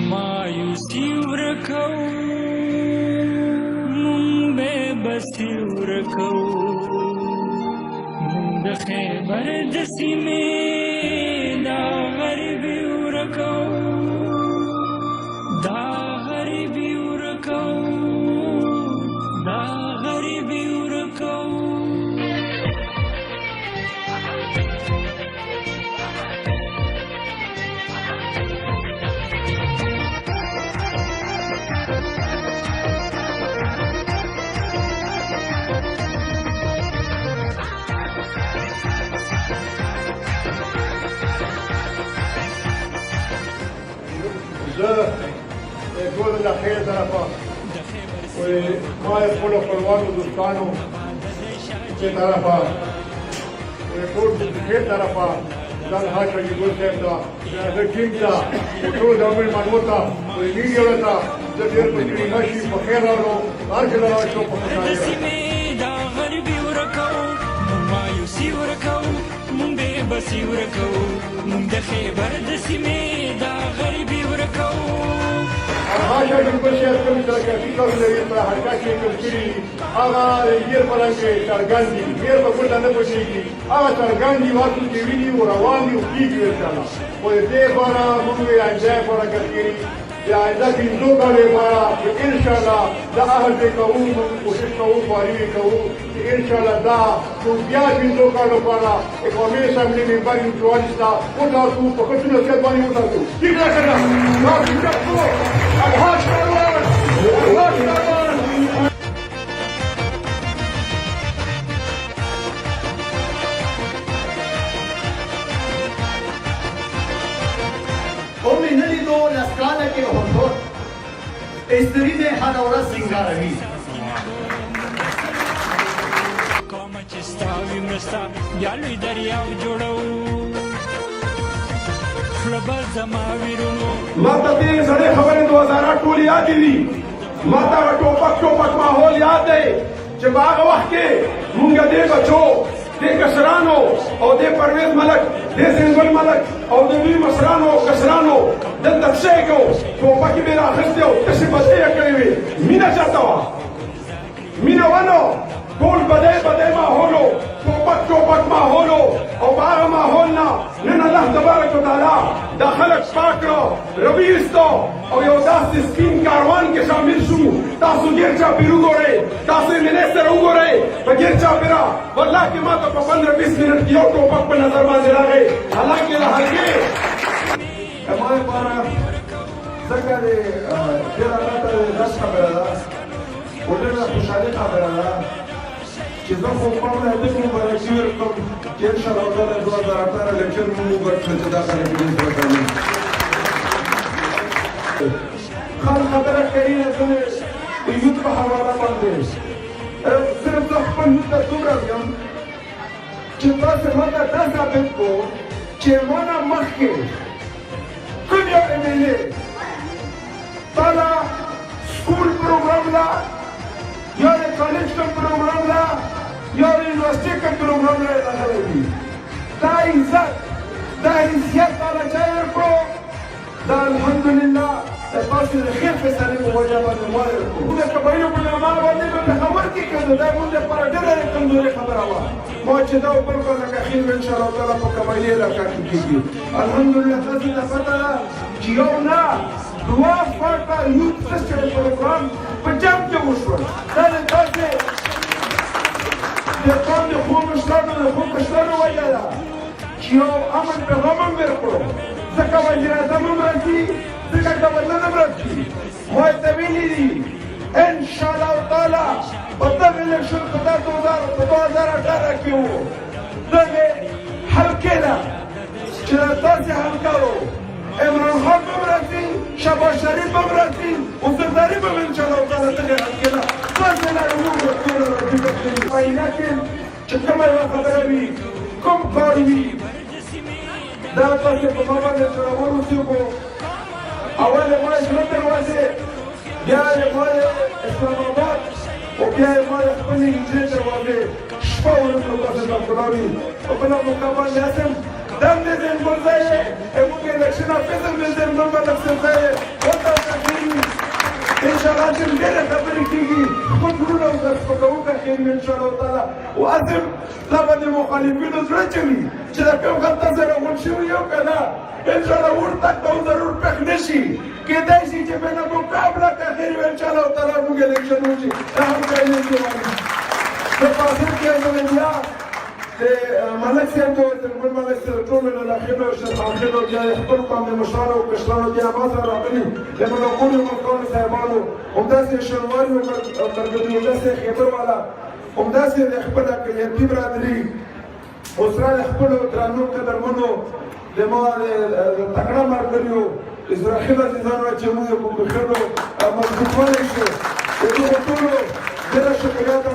مایوسی ورکو مون بے بسی ورکو مون د خیبر د سیمې دا غریبي ورکو دا غریبي ورکو دا غریبي ورکو ټول د خیر طرفه ما یې خپلو خپلوانو دوستانو چې طرفه ټول د خیر طرفه دا الحاج شریف ګل صاحب ته د ټیم ته ټول د مېلمنو ته میډیا ته زه ډېر په کلیمه شي په خیر راغلو هر کله راشو په خوشحالۍ دا غریبي ورکو مون مایوسي ورکو مون بې بسي ورکو مون د خیبر د سیمې دا غریبي ورکو الحاج شریف ګل صاحب کوم ترقیاتي کارونه یې په حرکت کې کوم کړي هغه یې په رنګ څرګند دي یې په ګل نه پوهېږي هغه څرګند دي واسو چې ویني او روان دي او کېږي انشاءالله خو د دې لپاره موږ یې انجای په رنګ کړي د آینده پنځو کالو لپاره انشاءالله دا عهد یې کوو موږ کوشش کوو خواري کوو چې انشاءالله دا موږ بیا پنځو کالو لپاره قومي اسمبلي ممبر یو جوړستا وټاکو په ښه نصیحت باندې وټاکو ټیک ده که نه دا ټیک ده الحاج کاروان الحاج کاروان قومی نلیدو لسکاله کې حضور استری دې هر ورځ سنگاروي کوم چې ستا وي مرسته بیا لوی دریاب جوړو خوله به زما ویرونو ما ته دې زړې خبرې 2008 ټول یادې دي ما ته هغه ټوپک ماحول یاد دی چې په هغه وخت کې مونږ دې بچو دې کسرانو او دې پرویز ملک دې سنگل ملک او دې دوی مشرانو او کسرانو دلته پښې کوو ټوپک یې بېر اخیستې او تشې بدۍ یې کړې وې مینه چاته وه مینه ونه ټول بدۍ ماحول ټوپک ماحول او په هغه ماحول نه نن الله تبارک وتعالی دا خلک پاک کړو روي ایستو او یو داسې سپین کاروان کې شامل شو تاسو ګیر چاپېر وګورئ تاسو منسټر وګورئ په ګیر چاپېره والله کې ما ته په 15-20 منټ کې یو ټوپک په نظر باندې راغی حالانکې له هغې ما لپاره ځکه ډېره راته داسې خبره ده خو ډېره خوشحالي خبره ده چې زه خو خپل هدف مبارکي ورکړم چې انشاءالله تعالی 2018 الیکشن مو وګټل چې دا خلک دې سره کوي خان خبره کوي زه د یوت په حواله باندې صرف زه خپل یوت ته دومره یم چې تاسو ماته دا ثابت کړو چې ما نه مخکې کوم یو MLA تاله سکول پروګرام لا یا د کالج کوم پروګرام لا یا د یونیورسټي کوم پروګرام لا راغلی وي دا عزت دا حیثیت تاله چا ورکړو دا الحمدلله د تاسو د خیر فیصلې په وجه باندې ما ورکړو موږ د قبایلو په نامه باندې په پېښور کې کېدو دا موږ لپاره ډېره کمزورې خبره وه ما چې دا وبلکل لکه اخیر انشاءالله تعالی په قبایلي علاقه کې کېږي الحمدلله تاسو ته پته ده چې یو نه دوه فرقه یوت سسټم پروګرام په جنګ کې وشول دا د تاسې د قوم د ښو مشرانو د ښو کشرانو وجه ده چې یو امن پیغام هم ورکړو ځکه وزیر اعظم هم راځي ځکه ګورنر هم راځي ما ورته ویلي دي انشاءالله تعالی په دغه الیکشن په 2018 کې وو دغه حلقې نه چې تاسې حلقه وو عمران خان به هم راځي شهباز شریف به هم راځي او زرداري به هم انشاءالله تعالی دغې حلقې نه تاسې لاره موږ ټوله راځي په عینه کې چې کومه یوه خبره وي کوم کار وي دا تاسې په ما باندې چلول وسیږو اول یې ما ژوند دروازې بیا یې ما اسلام آباد او بیا یې ما خپلې هجرې دروازې شپه ورځ تاسې ته خداوي په بله موقع باندې هڅم دم دې زنګون ځای یې موږ نافذه مې در ملک سلطان وته کېږي ان شاء الله چې ډېرې خبرې کېږي خپل وروڼه او درس په کوونکي خیر ان شاء الله تعالی وعزم دا باندې مخالفینو زړه چوي چې دا کوم خلک تاسو راغون شوي یو که نه ان شاء الله ورته به ضرور پخ نه شي کېدای شي چې بینه مقابله که خیر ان شاء الله تعالی موږ الیکشن وشي دا هم ځای نه دی د فاصل کې زموږ بیا د ملک صاحب د ملک صاحب ټولو له اخرو شرماخلو بیا خپل قوم د مشرانو او کشرانو بیا ما سره راغلي د ملکونو ملکانو صاحبانو همداسې شنواري او مرګدي همداسې خیبر والا همداسې د خپله کلیتي برادري اوسره خپلو درانو قدرمنو د ما د تکړه ملګریو اسرائیل عزیزانو چې موږ په بخیرو مضبوطوالی شو د دغو ټولو ډېره شکریات